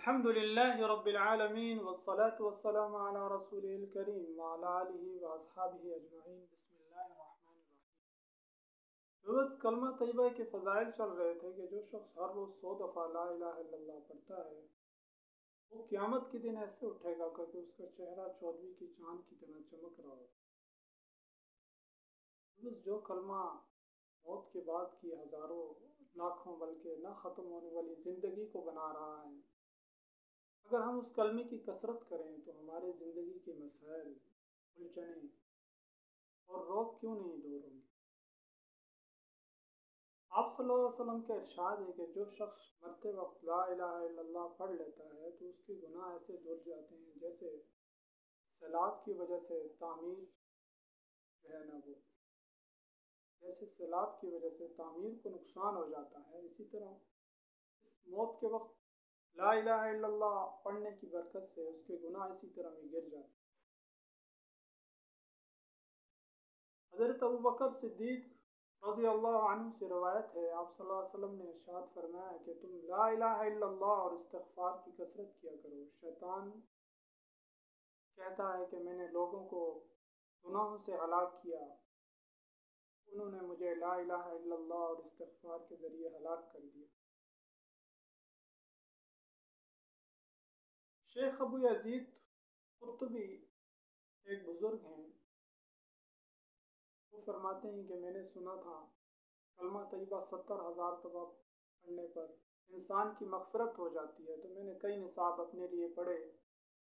الحمد لله رب العالمين والصلاة والسلام على رسوله الكريم وعلى آله وأصحابه أجمعين بسم الله الرحمن الرحیم۔ بس کلمہ طیبہ کے فضائل چل رہے تھے کہ جو شخص ہر روز 100 دفعہ لا الہ الا اللہ پڑھتا ہے وہ قیامت کے دن ایسے اٹھے گا کہ اس کا چہرہ 14ویں کی چاند کی طرح چمک رہا ہو۔ بس جو کلمہ موت کے بعد کی ہزاروں لاکھوں بلکہ نہ ختم ہونے والی زندگی کو بنا رہا ہے، اگر ہم اس کلمے کی کثرت کریں تو ہمارے زندگی کے مسائل، الجھنیں اور روگ کیوں نہیں دور ہوں گے۔ آپ صلی اللہ علیہ وسلم کا ارشاد ہے کہ جو شخص مرتے وقت لا الہ الا اللہ پڑھ لیتا ہے تو اس کے گناہ ایسے دھل جاتے ہیں جیسے سیلاب کی وجہ سے تعمیر جو ہے نا وہ جیسے سیلاب کی وجہ سے تعمیر کو نقصان ہو جاتا ہے، اسی طرح اس موت کے وقت لا الہ الا اللہ پڑھنے کی برکت سے اس کے گناہ اسی طرح میں گر جاتے ہیں۔ حضرت ابوبکر صدیق رضی اللہ عنہ سے روایت ہے، آپ صلی اللہ علیہ وسلم نے ارشاد فرمایا کہ تم لا الہ الا اللہ اور استغفار کی کثرت کیا کرو۔ شیطان کہتا ہے کہ میں نے لوگوں کو گناہوں سے ہلاک کیا، انہوں نے مجھے لا الہ الا اللہ اور استغفار کے ذریعے ہلاک کر دیا۔ شیخ ابو یزید قرطبی ایک بزرگ ہیں، وہ فرماتے ہیں کہ میں نے سنا تھا کلمہ طیبہ 70,000 دفعہ پڑھنے پر انسان کی مغفرت ہو جاتی ہے، تو میں نے کئی نصاب اپنے لیے پڑھے،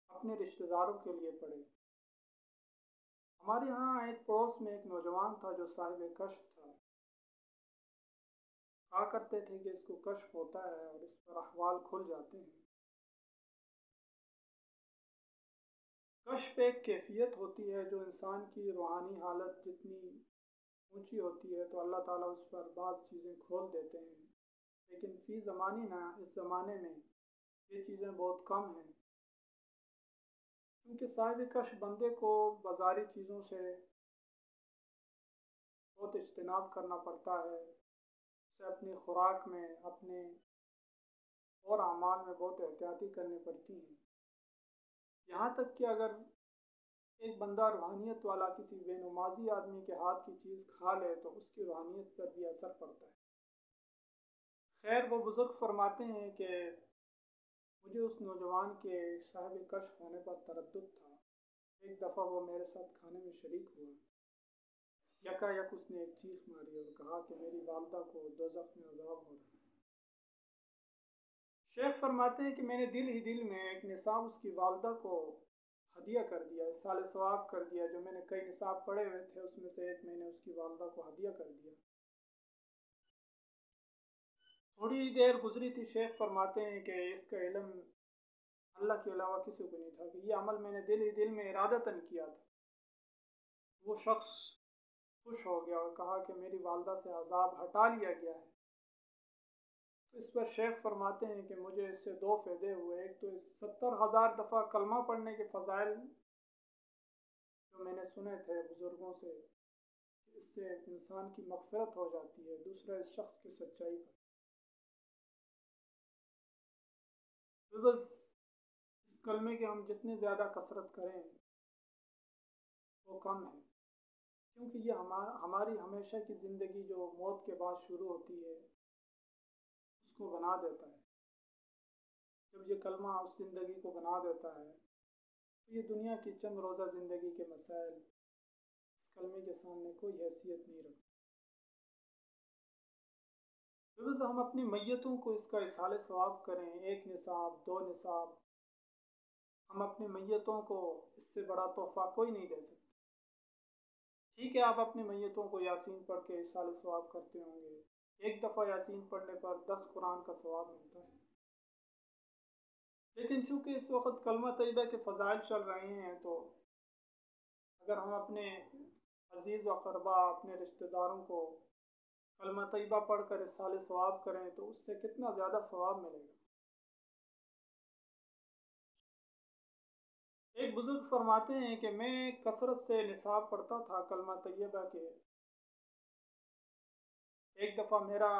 اپنے رشتہ داروں کے لیے پڑھے۔ ہمارے ہاں ایک پڑوس میں ایک نوجوان تھا جو صاحب کشف تھا، کہا کرتے تھے کہ اس کو کشف ہوتا ہے اور اس پر احوال کھل جاتے ہیں۔ کشف ایک کیفیت ہوتی ہے جو انسان کی روحانی حالت جتنی اونچی ہوتی ہے تو اللہ تعالیٰ اس پر بعض چیزیں کھول دیتے ہیں، لیکن فی زمانہ اس زمانے میں یہ چیزیں بہت کم ہیں، کیونکہ صاحب کشف بندے کو بازاری چیزوں سے بہت اجتناب کرنا پڑتا ہے، اسے اپنی خوراک میں، اپنے اور اعمال میں بہت احتیاطی کرنی پڑتی ہیں، یہاں تک کہ اگر ایک بندہ روحانیت والا کسی بے نمازی آدمی کے ہاتھ کی چیز کھا لے تو اس کی روحانیت پر بھی اثر پڑتا ہے۔ خیر، وہ بزرگ فرماتے ہیں کہ مجھے اس نوجوان کے صاحب کشف ہونے پر تردد تھا۔ ایک دفعہ وہ میرے ساتھ کھانے میں شریک ہوا، یکا یک اس نے ایک چیخ ماری اور کہا کہ میری والدہ کو دوزخ میں عذاب ہو رہا ہے۔ شیخ فرماتے ہیں کہ میں نے دل ہی دل میں ایک نصاب اس کی والدہ کو ہدیہ کر دیا، اصالِ ثواب کر دیا، جو میں نے کئی نصاب پڑھے ہوئے تھے اس میں سے ایک میں نے اس کی والدہ کو ہدیہ کر دیا۔ تھوڑی دیر گزری تھی، شیخ فرماتے ہیں کہ اس کا علم اللہ کے علاوہ کسی کو نہیں تھا کہ یہ عمل میں نے دل ہی دل میں ارادتاً کیا تھا۔ وہ شخص خوش ہو گیا اور کہا کہ میری والدہ سے عذاب ہٹا لیا گیا ہے۔ اس پر شیخ فرماتے ہیں کہ مجھے اس سے دو فائدے ہوئے، ایک تو اس 70,000 دفعہ کلمہ پڑھنے کے فضائل جو میں نے سنے تھے بزرگوں سے، اس سے انسان کی مغفرت ہو جاتی ہے، دوسرا اس شخص کی سچائی پر۔ بس اس کلمے کے ہم جتنے زیادہ کثرت کریں وہ کم ہے، کیونکہ یہ ہماری ہمیشہ کی زندگی جو موت کے بعد شروع ہوتی ہے اس کو بنا دیتا ہے۔ جب یہ کلمہ اس زندگی کو بنا دیتا ہے تو یہ دنیا کی چند روزہ زندگی کے مسائل اس کلمے کے سامنے کوئی حیثیت نہیں رکھتے۔ بس ہم اپنی میتوں کو اس کا اصالِ ثواب کریں، ایک نصاب، 2 نصاب، ہم اپنی میتوں کو اس سے بڑا تحفہ کوئی نہیں دے سکتے۔ ٹھیک ہے، آپ اپنی میتوں کو یاسین پڑھ کے اصالِ ثواب کرتے ہوں گے، ایک دفعہ یاسین پڑھنے پر 10 قرآن کا ثواب ملتا ہے، لیکن چونکہ اس وقت کلمہ طیبہ کے فضائل چل رہے ہیں تو اگر ہم اپنے عزیز و اقربا، اپنے رشتہ داروں کو کلمہ طیبہ پڑھ کر اصالِ ثواب کریں تو اس سے کتنا زیادہ ثواب ملے گا۔ ایک بزرگ فرماتے ہیں کہ میں کثرت سے نصاب پڑھتا تھا کلمہ طیبہ کے، ایک دفعہ میرا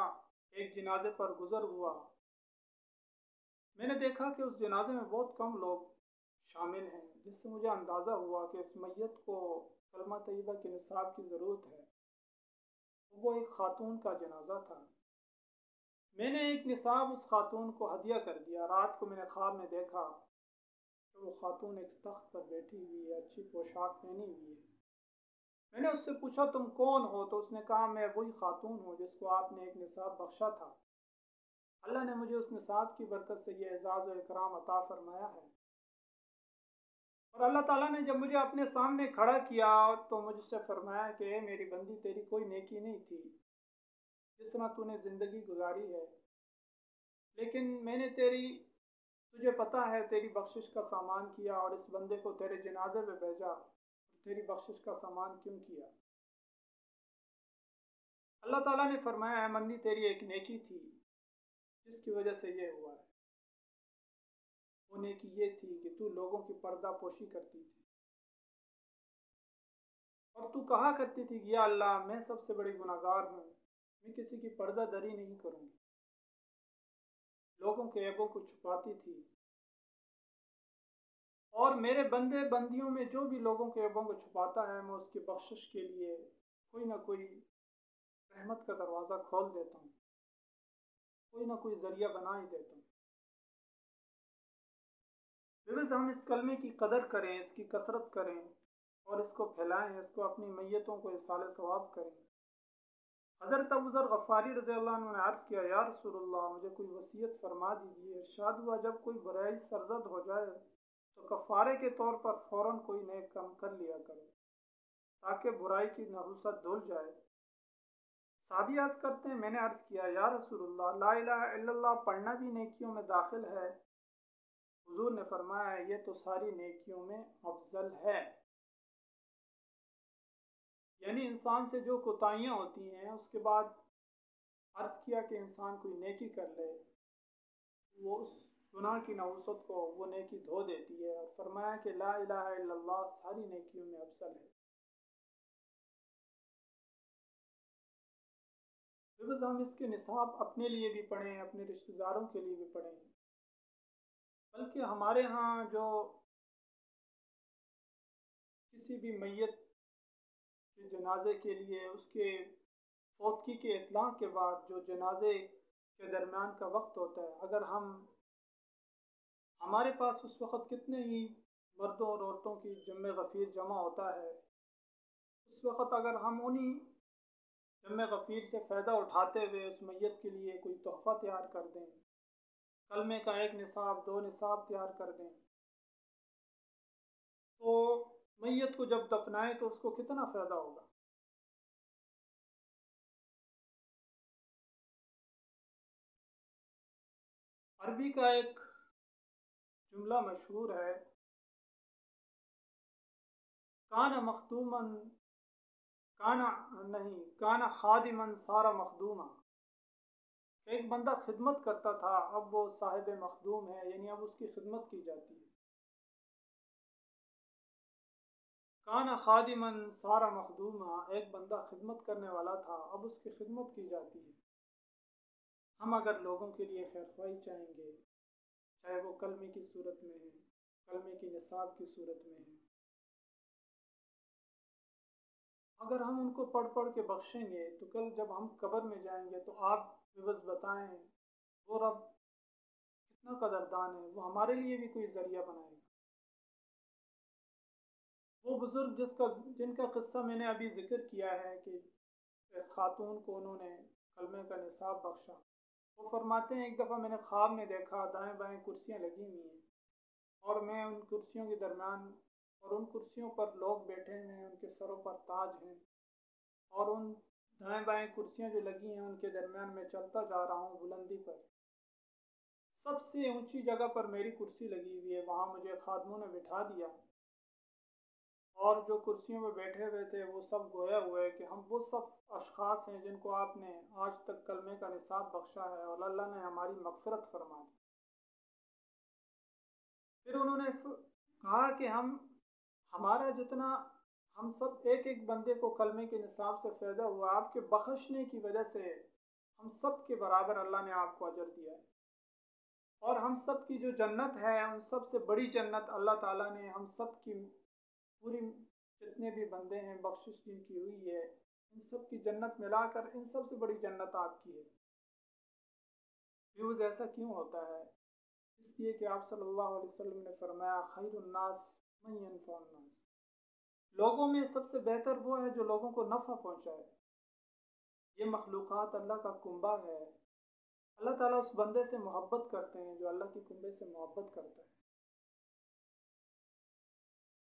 ایک جنازے پر گزر ہوا، میں نے دیکھا کہ اس جنازے میں بہت کم لوگ شامل ہیں، جس سے مجھے اندازہ ہوا کہ اس میت کو کلمہ طیبہ کے نصاب کی ضرورت ہے۔ وہ ایک خاتون کا جنازہ تھا۔ میں نے ایک نصاب اس خاتون کو ہدیہ کر دیا۔ رات کو میں نے خواب میں دیکھا کہ وہ خاتون ایک تخت پر بیٹھی ہوئی ہے، اچھی پوشاک پہنی ہوئی ہے۔ میں نے اس سے پوچھا تم کون ہو؟ تو اس نے کہا میں وہی خاتون ہوں جس کو آپ نے ایک نصاب بخشا تھا۔ اللہ نے مجھے اس نصاب کی برکت سے یہ اعزاز و اکرام عطا فرمایا ہے، اور اللہ تعالیٰ نے جب مجھے اپنے سامنے کھڑا کیا تو مجھ سے فرمایا کہ اے میری بندی، تیری کوئی نیکی نہیں تھی جس طرح تو نے زندگی گزاری ہے، لیکن میں نے تجھے پتہ ہے تیری بخشش کا سامان کیا، اور اس بندے کو تیرے جنازے پہ بھیجا، اور تیری بخشش کا سامان کیوں کیا؟ اللہ تعالیٰ نے فرمایا اے بندی، تیری ایک نیکی تھی جس کی وجہ سے یہ ہوا ہے۔ وہ نیکی یہ تھی کہ تو لوگوں کی پردہ پوشی کرتی تھی، اور تو کہا کرتی تھی کہ یا اللہ میں سب سے بڑی گناہ گار ہوں، میں کسی کی پردہ دری نہیں کروں گی۔ لوگوں کے عیبوں کو چھپاتی تھی، اور میرے بندے بندیوں میں جو بھی لوگوں کے عیبوں کو چھپاتا ہے میں اس کی بخشش کے لیے کوئی نہ کوئی رحمت کا دروازہ کھول دیتا ہوں، کوئی نہ کوئی ذریعہ بنا ہی دیتا ہوں۔ بس ہم اس کلمے کی قدر کریں، اس کی کثرت کریں، اور اس کو پھیلائیں، اس کو اپنی میتوں کو اصحال ثواب کریں۔ حضرت ابو ذر غفاری رضی اللہ عنہ نے عرض کیا یا رسول اللہ، مجھے کوئی وصیت فرما دیجیے۔ ارشاد ہوا جب کوئی برائی سرزد ہو جائے تو کفارے کے طور پر فوراً کوئی نیک کام کر لیا کرو تاکہ برائی کی نحوست دھل جائے۔ صحابی عرض کرتے ہیں میں نے عرض کیا یا رسول اللہ، لا الہ الا اللہ پڑھنا بھی نیکیوں میں داخل ہے؟ حضور نے فرمایا یہ تو ساری نیکیوں میں افضل ہے۔ یعنی انسان سے جو کوتاہیاں ہوتی ہیں اس کے بعد عرض کیا کہ انسان کوئی نیکی کر لے، وہ اس گناہ کی نحوست کو وہ نیکی دھو دیتی ہے، اور فرمایا کہ لا الہ الا اللہ ساری نیکیوں میں افضل ہے۔ بس ہم اس کے نصاب اپنے لیے بھی پڑھیں، اپنے رشتہ داروں کے لیے بھی پڑھیں، بلکہ ہمارے ہاں جو کسی بھی میت کے جنازے کے لیے اس کے فوتگی کے اطلاع کے بعد جو جنازے کے درمیان کا وقت ہوتا ہے، اگر ہمارے پاس اس وقت کتنے ہی مردوں اور عورتوں کی جمع غفیر جمع ہوتا ہے، اس وقت اگر ہم انہی جمع غفیر سے فائدہ اٹھاتے ہوئے اس میت کے لیے کوئی تحفہ تیار کر دیں، کلمے کا ایک نصاب 2 نصاب تیار کر دیں، تو میت کو جب دفنائیں تو اس کو کتنا فائدہ ہوگا۔ عربی کا ایک جملہ مشہور ہے، کانا مخدوما کانا نہیں کانا خادما صار مخدوما، ایک بندہ خدمت کرتا تھا اب وہ صاحب مخدوم ہے، یعنی اب اس کی خدمت کی جاتی ہے۔ کانا خادما صار مخدوما، ایک بندہ خدمت کرنے والا تھا اب اس کی خدمت کی جاتی ہے۔ ہم اگر لوگوں کے لیے خیر خواہی چاہیں گے، چاہے وہ کلمے کی صورت میں ہے، کلمے کی نصاب کی صورت میں ہے، اگر ہم ان کو پڑھ پڑھ کے بخشیں گے تو کل جب ہم قبر میں جائیں گے تو آپ بس بتائیں وہ رب کتنا قدردان ہے، وہ ہمارے لیے بھی کوئی ذریعہ بنائے گا۔ وہ بزرگ جن کا قصہ میں نے ابھی ذکر کیا ہے کہ ایک خاتون کو انہوں نے کلمے کا نصاب بخشا، وہ فرماتے ہیں ایک دفعہ میں نے خواب میں دیکھا دائیں بائیں کرسیاں لگی ہوئی ہیں، اور میں ان کرسیوں کے درمیان، اور ان کرسیوں پر لوگ بیٹھے ہیں، ان کے سروں پر تاج ہیں، اور ان دائیں بائیں کرسیاں جو لگی ہیں ان کے درمیان میں چلتا جا رہا ہوں بلندی پر، سب سے اونچی جگہ پر میری کرسی لگی ہوئی ہے، وہاں مجھے خادموں نے بٹھا دیا، اور جو کرسیوں میں بیٹھے ہوئے تھے وہ سب گویا ہوئے کہ ہم وہ سب اشخاص ہیں جن کو آپ نے آج تک کلمے کا نصاب بخشا ہے، اور اللہ نے ہماری مغفرت فرما دی۔ پھر انہوں نے کہا کہ ہمارا جتنا ہم سب ایک ایک بندے کو کلمے کے نصاب سے فائدہ ہوا، آپ کے بخشنے کی وجہ سے ہم سب کے برابر اللہ نے آپ کو اجر دیا ہے۔ اور ہم سب کی جو جنت ہے، ان سب سے بڑی جنت اللہ تعالیٰ نے ہم سب کی پوری جتنے بھی بندے ہیں بخشش جن کی ہوئی ہے، ان سب کی جنت ملا کر ان سب سے بڑی جنت آپ کی ہے۔ ویوز ایسا کیوں ہوتا ہے؟ اس لیے کہ آپ صلی اللہ علیہ وسلم نے فرمایا خیر الناس من ينفع الناس، لوگوں میں سب سے بہتر وہ ہے جو لوگوں کو نفع پہنچائے۔ یہ مخلوقات اللہ کا کنبہ ہے، اللہ تعالیٰ اس بندے سے محبت کرتے ہیں جو اللہ کے کنبے سے محبت کرتا ہے۔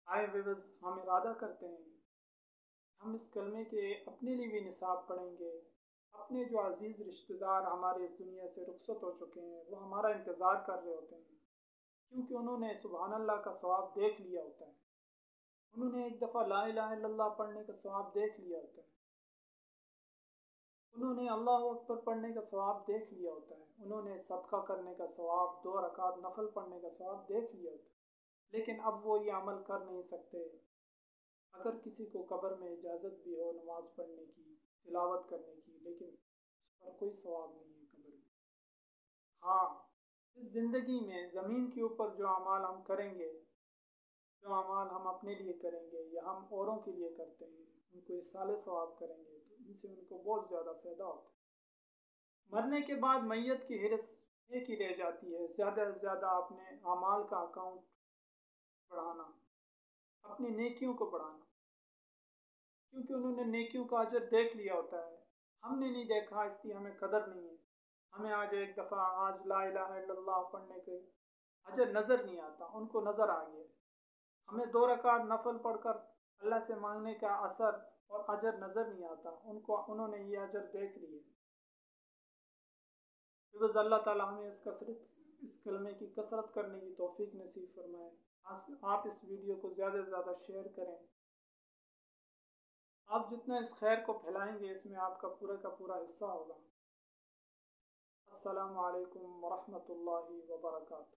آئے ویوز ہم ارادہ کرتے ہیں ہم اس کلمے کے اپنے لیے بھی نصاب پڑھیں گے، اپنے جو عزیز رشتہ دار ہمارے اس دنیا سے رخصت ہو چکے ہیں وہ ہمارا انتظار کر رہے ہوتے ہیں، کیونکہ انہوں نے سبحان اللہ کا ثواب دیکھ لیا ہوتا ہے، انہوں نے ایک دفعہ لا الہ الا اللہ پڑھنے کا ثواب دیکھ لیا ہوتا ہے، انہوں نے اللہ اکبر پڑھنے کا ثواب دیکھ لیا ہوتا ہے، انہوں نے صدقہ کرنے کا ثواب، 2 رکعت نفل پڑھنے کا ثواب دیکھ لیا ہوتا ہے، لیکن اب وہ یہ عمل کر نہیں سکتے۔ اگر کسی کو قبر میں اجازت بھی ہو نماز پڑھنے کی، تلاوت کرنے کی، لیکن اس پر کوئی ثواب نہیں ہے قبر میں۔ ہاں، اس زندگی میں زمین کے اوپر جو اعمال ہم کریں گے، جو اعمال ہم اپنے لیے کریں گے یا ہم اوروں کے لیے کرتے ہیں، ان کو اصالِ ثواب کریں گے تو ان سے ان کو بہت زیادہ فائدہ ہوتا ہے۔ مرنے کے بعد میت کی حرص ایک ہی رہ جاتی ہے، زیادہ سے زیادہ اپنے اعمال کا اکاؤنٹ بڑھانا، اپنی نیکیوں کو بڑھانا، کیونکہ انہوں نے نیکیوں کا اجر دیکھ لیا ہوتا ہے، ہم نے نہیں دیکھا اس لیے ہمیں قدر نہیں ہے۔ ہمیں آج ایک دفعہ آج لا الہ الا اللہ پڑھنے کے اجر نظر نہیں آتا، ان کو نظر آ گیا۔ ہمیں 2 رکعت نفل پڑھ کر اللہ سے مانگنے کا اثر اور اجر نظر نہیں آتا، انہوں نے یہ اجر دیکھ لیے۔ بس اللہ تعالیٰ ہمیں اس کلمے کی کثرت کرنے کی توفیق نصیب فرمائے۔ آپ اس ویڈیو کو زیادہ سے زیادہ شیئر کریں، آپ جتنا اس خیر کو پھیلائیں گے اس میں آپ کا پورا حصہ ہوگا۔ السلام علیکم ورحمۃ اللہ وبرکاتہ۔